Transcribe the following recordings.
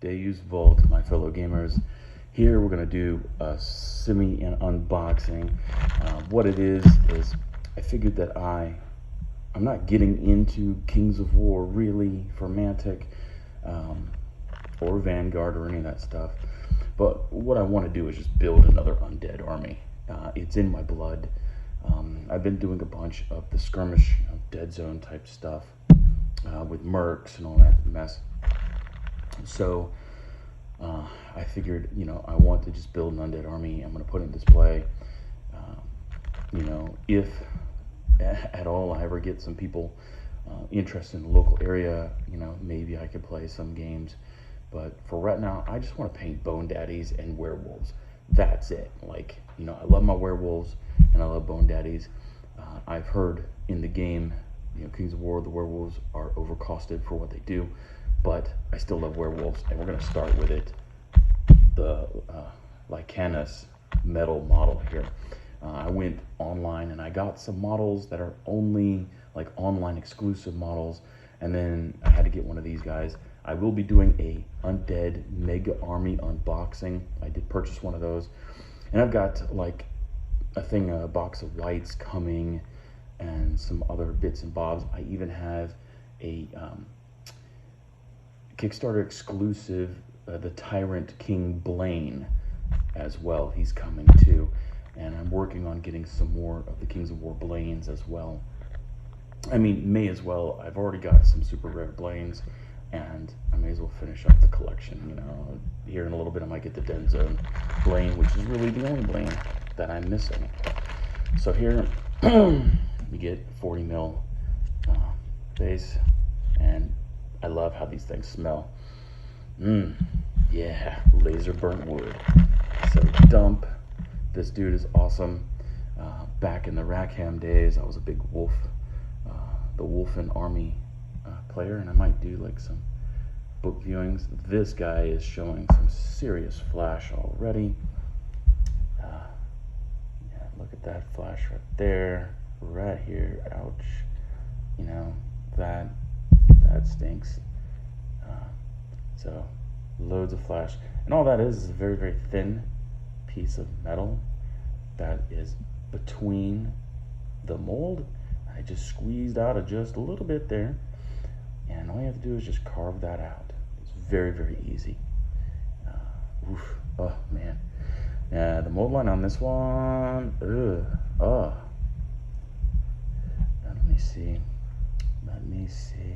Deus Vault, my fellow gamers. Here we're going to do a unboxing. What it is I figured that I'm not getting into Kings of War really for Mantic or Vanguard or any of that stuff. But what I want to do is just build another undead army. It's in my blood. I've been doing a bunch of the skirmish, dead zone type stuff with mercs and all that mess. So I figured, I want to just build an undead army. I'm going to put it in display. If at all I ever get some people interested in the local area, maybe I could play some games. But for right now, I just want to paint bone daddies and werewolves. That's it. I love my werewolves and I love bone daddies. I've heard in the game, Kings of War, the werewolves are overcosted for what they do, but I still love werewolves, and we're going to start with it. The Lycanus metal model here. I went online and I got some models that are only online exclusive models, and then I had to get one of these guys. I will be doing a undead mega army unboxing. I did purchase one of those, and I've got a box of whites coming and some other bits and bobs. I even have a Kickstarter exclusive, the Tyrant King Blaine as well. He's coming too, and I'm working on getting some more of the Kings of War Blaines as well. I mean, may as well. I've already got some super rare Blaines, and I may as well finish up the collection. Here in a little bit I might get the Dead Zone Blaine, which is really the only Blaine that I'm missing. So here we get 40 mil base, and I love how these things smell. Yeah, laser burnt wood. So dump. This dude is awesome. Back in the Rackham days, I was a big wolf, the Wolfen Army player, and I might do some book viewings. This guy is showing some serious flash already. Yeah, look at that flash right there, right here. Ouch. That stinks. So loads of flash, and all that is a very, very thin piece of metal that is between the mold. I just squeezed out just a little bit there, and all you have to do is just carve that out. It's very, very easy. Oh man, yeah, the mold line on this one, now let me see.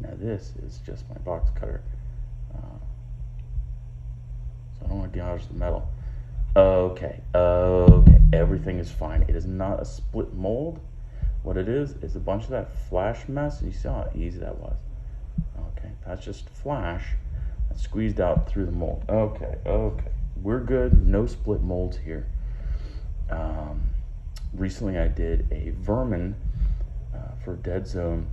Now this is just my box cutter, so I don't want to gouge the metal. Okay, everything is fine. It is not a split mold. What it is a bunch of that flash mess. You saw how easy that was. Okay, that's just flash that's squeezed out through the mold. Okay, we're good. No split molds here. Recently I did a vermin for Dead Zone.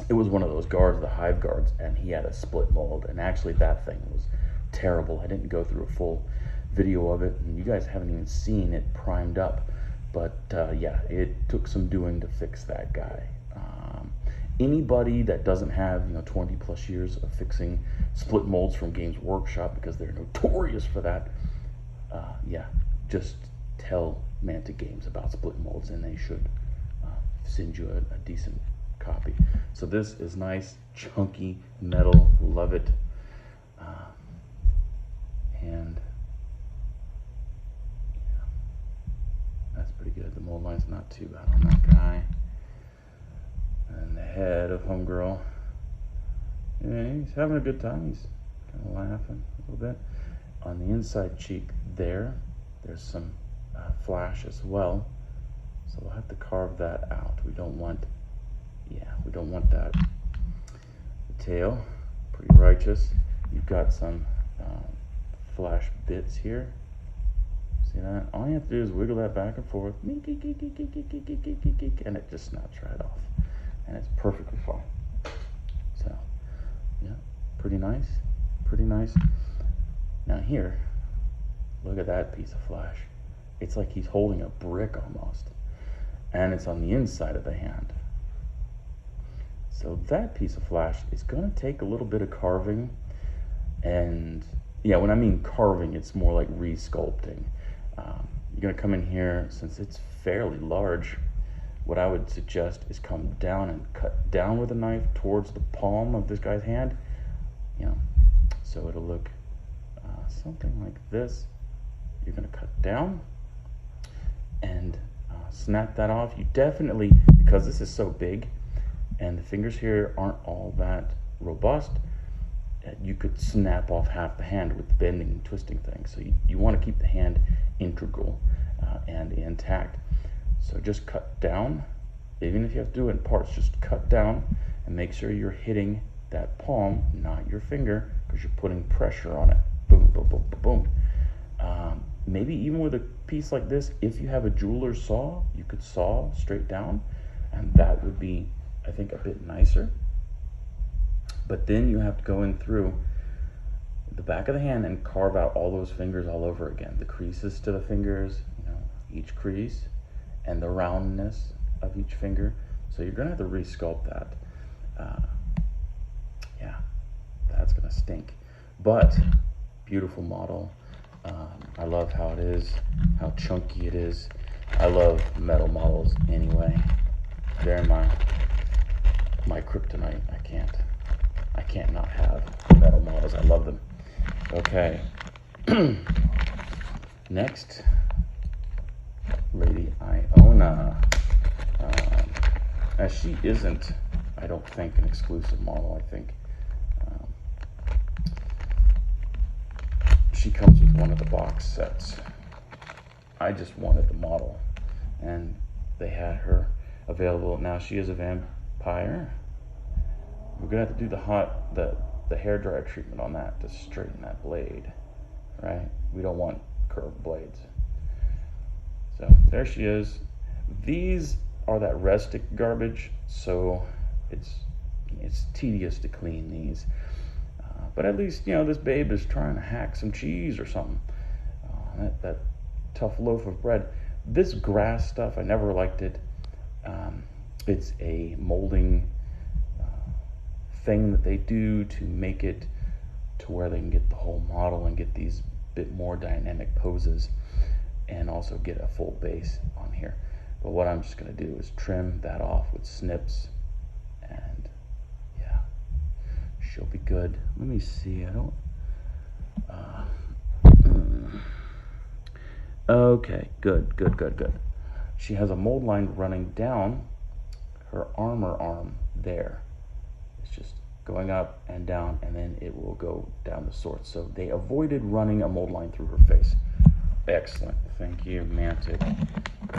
It was one of those guards, the hive guards, and he had a split mold, and actually that thing was terrible. I didn't go through a full video of it, and you guys haven't even seen it primed up, but yeah, it took some doing to fix that guy. Anybody that doesn't have 20 plus years of fixing split molds from Games Workshop, because they're notorious for that, yeah, just tell Mantic Games about split molds, and they should send you a decent copy. So this is nice chunky metal, love it. And yeah, that's pretty good. The mold line's not too bad on that guy. And the head of homegirl, yeah, he's having a good time. He's kind of laughing a little bit. On the inside cheek there's some flash as well, so we'll have to carve that out. We don't want that. The tail, pretty righteous. You've got some flash bits here. See that? All you have to do is wiggle that back and forth, and it just snaps right off, and it's perfectly fine. So yeah, pretty nice. Now here, look at that piece of flash. It's like he's holding a brick almost, and it's on the inside of the hand. So that piece of flash is gonna take a little bit of carving, and yeah, when I mean carving, it's more like re-sculpting. You're gonna come in here, since it's fairly large, what I would suggest is come down and cut down with a knife towards the palm of this guy's hand, you know, so it'll look something like this. You're gonna cut down and snap that off. You definitely, because this is so big and the fingers here aren't all that robust, you could snap off half the hand with the bending and twisting thing. So you want to keep the hand integral and intact. So just cut down, even if you have to do it in parts, just cut down and make sure you're hitting that palm, not your finger, because you're putting pressure on it. Boom, boom, boom, boom, boom. Maybe even with a piece like this, if you have a jeweler's saw, you could saw straight down, and that would be, I think, a bit nicer. But then you have to go in through the back of the hand and carve out all those fingers all over again. The creases to the fingers, you know, each crease, and the roundness of each finger. So you're gonna have to re-sculpt that. Yeah, that's gonna stink. But beautiful model. I love how it is, how chunky it is. I love metal models anyway. They're my kryptonite. I can't not have metal models. I love them. Okay. Next, Lady Iona. As she isn't, I don't think, an exclusive model. I think she comes with one of the box sets. I just wanted the model, and they had her available. Now she is a vampire. We're gonna have to do the hair dryer treatment on that to straighten that blade, right? We don't want curved blades. So there she is. These are that rustic garbage, so it's tedious to clean these. But at least, you know, this babe is trying to hack some cheese or something. That tough loaf of bread. This grass stuff, I never liked it. It's a molding thing that they do to make it to where they can get the whole model and get these bit more dynamic poses, and also get a full base on here. But what I'm just gonna do is trim that off with snips, and yeah, she'll be good. Let me see, I don't, okay, good. She has a mold line running down her armor arm there. It's just going up and down, and then it will go down the sword. So they avoided running a mold line through her face. Excellent. Thank you, Mantic,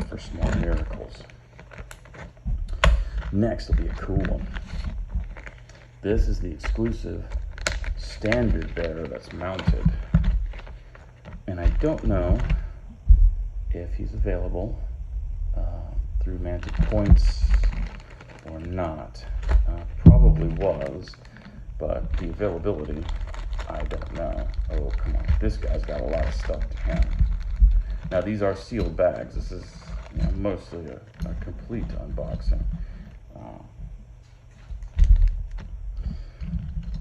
for small miracles. Next will be a cool one. This is the exclusive Standardbearer that's mounted. And I don't know if he's available through Mantic Points or not. Probably was, but the availability, I don't know. Oh, come on. This guy's got a lot of stuff to him. Now, these are sealed bags. This is, you know, mostly a complete unboxing.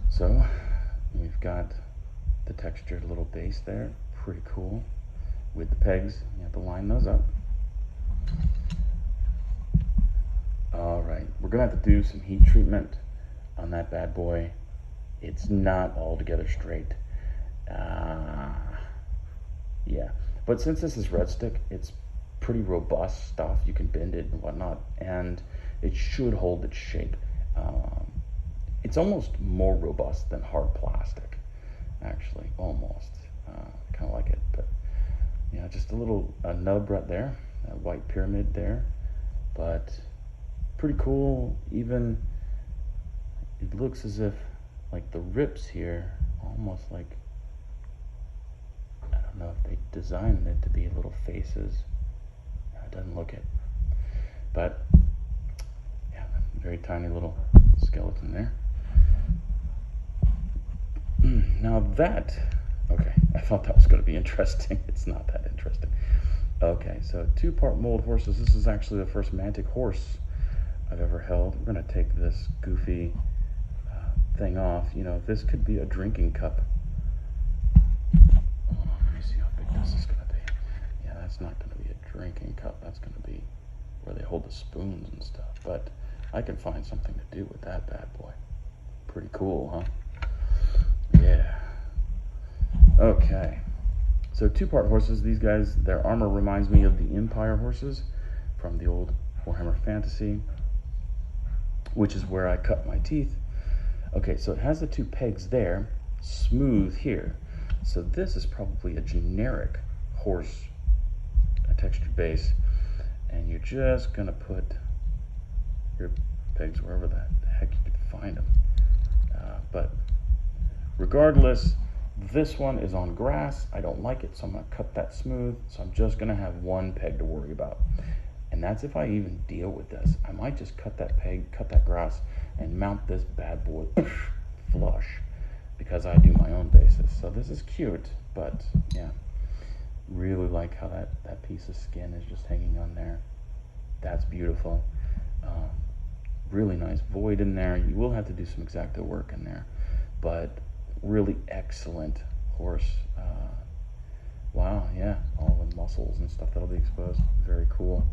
So, we've got the textured little base there. Pretty cool. With the pegs, you have to line those up. All right, we're gonna have to do some heat treatment on that bad boy. It's not altogether straight. Yeah, but since this is red stick, it's pretty robust stuff. You can bend it and whatnot, and it should hold its shape. It's almost more robust than hard plastic, actually, almost. Kind of like it, but yeah, just a little nub right there, that white pyramid there, but pretty cool. Even it looks as if like the rips here, almost like, I don't know if they designed it to be little faces. It doesn't look it, but yeah, very tiny little skeleton there. Now that, okay, I thought that was going to be interesting. It's not that interesting. Okay, so 2-part mold horses. This is actually the first Mantic horse I've ever held. We're gonna take this goofy thing off. You know, this could be a drinking cup. Hold on, let me see how big this is gonna be. Yeah, that's not gonna be a drinking cup. That's gonna be where they hold the spoons and stuff. But I can find something to do with that bad boy. Pretty cool, huh? Yeah. Okay. So two-part horses. These guys, their armor reminds me of the Empire horses from the old Warhammer Fantasy, which is where I cut my teeth. Okay, so it has the two pegs there, smooth here. So this is probably a generic horse, a textured base, and you're just gonna put your pegs wherever the heck you can find them. But regardless, this one is on grass. I don't like it, so I'm gonna cut that smooth. So I'm just gonna have one peg to worry about. And that's if I even deal with this. I might just cut that peg, cut that grass, and mount this bad boy flush, because I do my own bases. So this is cute, but yeah, really like how that piece of skin is just hanging on there. That's beautiful. Really nice void in there. You will have to do some X-Acto work in there, but really excellent horse. Wow, yeah, all the muscles and stuff that'll be exposed. Very cool.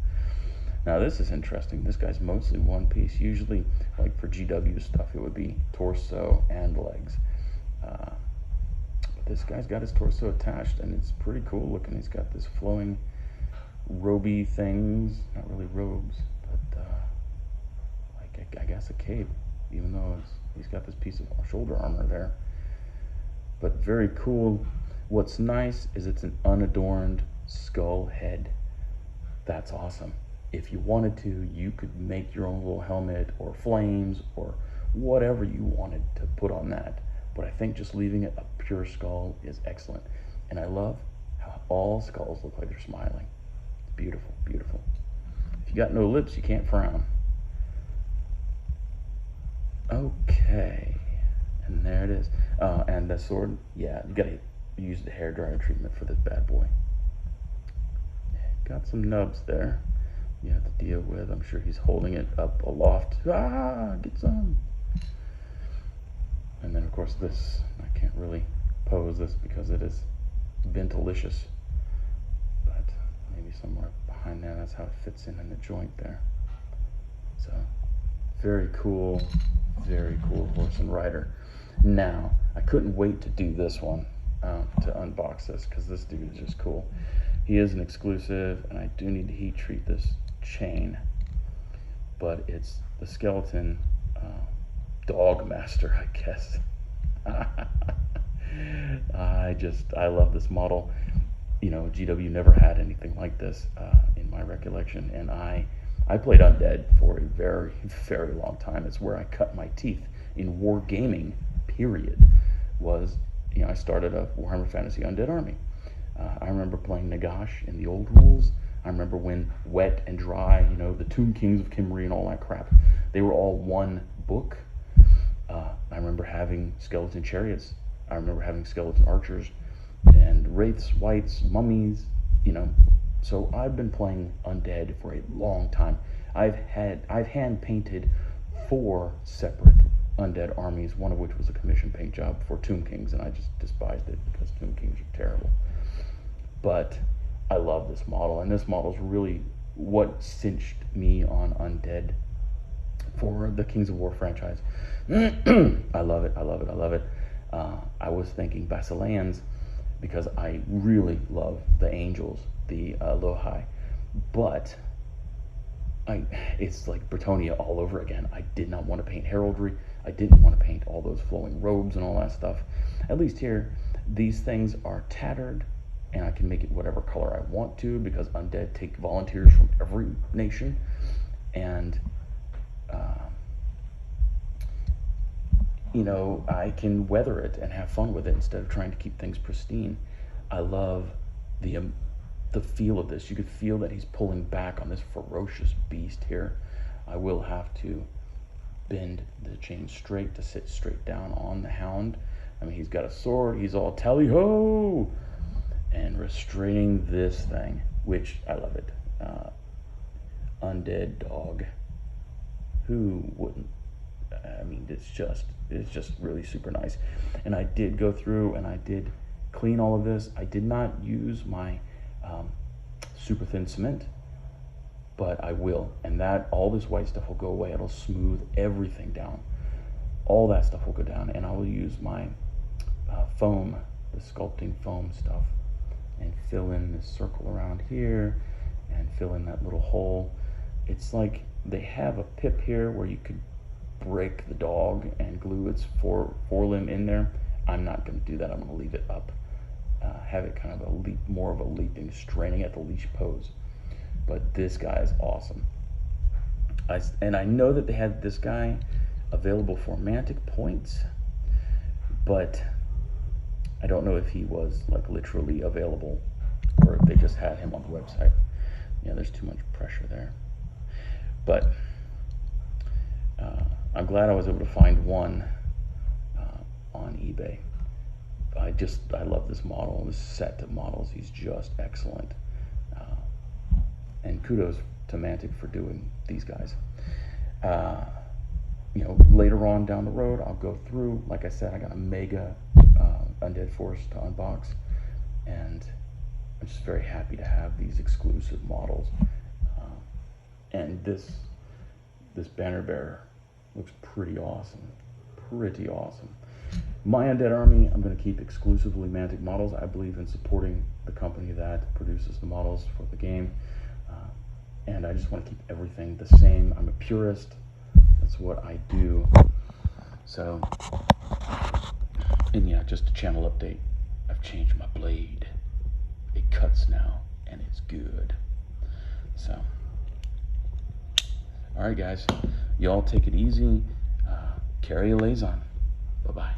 Now this is interesting. This guy's mostly one piece. Usually, like for GW stuff, it would be torso and legs. But this guy's got his torso attached, and it's pretty cool looking. He's got this flowing roby things. Not really robes, but like I guess a cape, even though he's got this piece of shoulder armor there. But very cool. What's nice is it's an unadorned skull head. That's awesome. If you wanted to, you could make your own little helmet or flames or whatever you wanted to put on that. But I think just leaving it a pure skull is excellent. And I love how all skulls look like they're smiling. Beautiful, beautiful. If you got no lips, you can't frown. Okay, and there it is. And the sword, yeah, you gotta use the hairdryer treatment for this bad boy. Got some nubs there you have to deal with. I'm sure he's holding it up aloft. Ah, get some. And then of course this, I can't really pose this because it is ventilicious, but maybe somewhere behind there, that's how it fits in the joint there. So very cool horse and rider. Now I couldn't wait to do this one, to unbox this, because this dude is just cool. He is an exclusive, and I do need to heat treat this chain, but it's the skeleton Dogmaster, I guess. I love this model. You know, GW never had anything like this in my recollection, and I played undead for a very, very long time. It's where I cut my teeth in wargaming, period. Was, you know, I started a Warhammer Fantasy Undead Army. I remember playing Nagash in the old rules. I remember when Wet and Dry, you know, the Tomb Kings of Kimmery and all that crap, they were all one book. I remember having skeleton chariots. I remember having skeleton archers and wraiths, wights, mummies, you know. So I've been playing undead for a long time. I've hand painted 4 separate undead armies, one of which was a commission paint job for Tomb Kings, and I just despised it because Tomb Kings are terrible. But I love this model, and this model is really what cinched me on undead for the Kings of War franchise. I love it, I love it, I love it. I was thinking Basileans because I really love the angels, the Lohai, but it's like Bretonia all over again. I did not want to paint heraldry. I didn't want to paint all those flowing robes and all that stuff. At least here, these things are tattered, and I can make it whatever color I want to, because undead take volunteers from every nation, and you know, I can weather it and have fun with it instead of trying to keep things pristine. I love the feel of this. You could feel that he's pulling back on this ferocious beast here. I will have to bend the chain straight to sit straight down on the hound. I mean, he's got a sword, he's all tally-ho, and restraining this thing, which I love it. Undead dog. Who wouldn't? I mean, it's just really super nice. And I did go through and I did clean all of this. I did not use my super thin cement, but I will. And that, all this white stuff will go away. It'll smooth everything down. All that stuff will go down. And I will use my foam, the sculpting foam stuff, and fill in this circle around here and fill in that little hole. It's like they have a pip here where you could break the dog and glue its forelimb in there. I'm not going to do that. I'm going to leave it up, have it kind of more of a leaping, straining at the leash pose. But this guy is awesome. And I know that they had this guy available for Mantic points, but I don't know if he was like literally available or if they just had him on the website. Yeah, there's too much pressure there. But I'm glad I was able to find one on eBay. I love this model, this set of models. He's just excellent. And kudos to Mantic for doing these guys. You know, later on down the road, I'll go through. Like I said, I got a mega Undead Force to unbox, and I'm just very happy to have these exclusive models. And this banner bearer looks pretty awesome. Pretty awesome. My Undead Army, I'm going to keep exclusively Mantic models. I believe in supporting the company that produces the models for the game. And I just want to keep everything the same. I'm a purist. That's what I do. So, and yeah, just a channel update. I've changed my blade. It cuts now, and it's good. So, all right, guys. Y'all take it easy. Carry a liaison. Bye-bye.